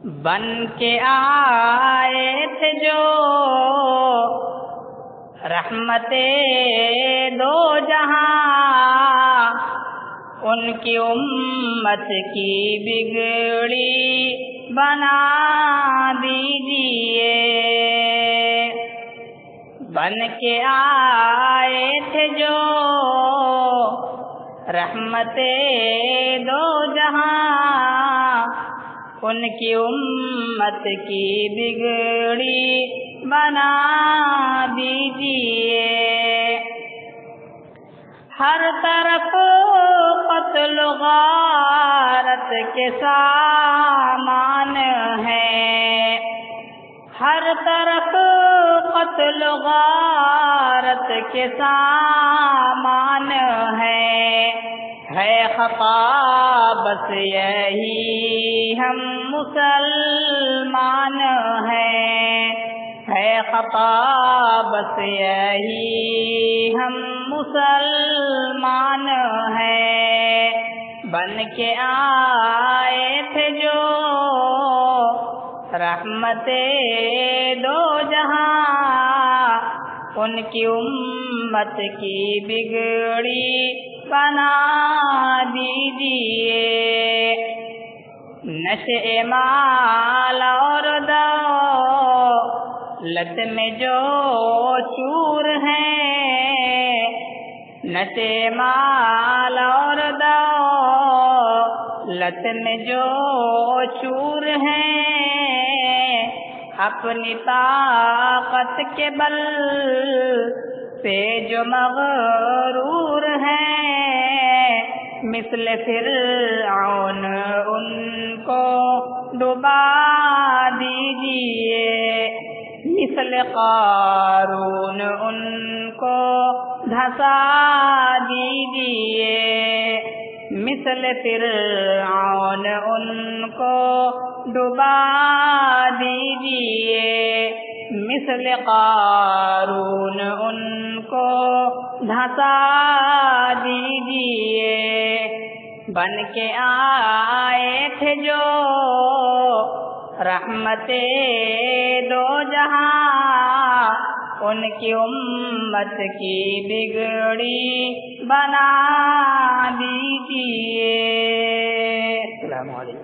بن کے آئے تھے جو رحمت دو جہاں، ان کی امت کی بگڑی بنا دیجئے۔ بن کے آئے تھے جو رحمت دو جہاں، ان کی امت کی بگڑی بنا دیجئے۔ ہر طرف قتل و غارت کے سامان ہے، ہر طرف قتل و غارت کے سامان ہے خطا بس یہی ہم مسلمان ہیں، ہے خطا بس یہی ہم مسلمان ہیں۔ بن کے آئے تھے جو رحمت دو جہاں، ان کی امت کی بگڑی بنا دیجئے۔ نشے مال اور دولت میں جو چور ہیں، نشے مال اور دولت میں جو چور ہیں، اپنی طاقت کے بل پہ جو مغرور ہیں، مثل فرعون ان کو ڈبا دیجئے، مثل قارون ان کو دھسا دیجئے، مثل فرعون ان کو ڈبا دیجئے، مثل قارون ان کو دھسا دیجئے۔ بن کے آئے تھے جو رحمت دو جہاں، ان کی امت کی بگڑی بنا دیجئے۔ السلام علیکم۔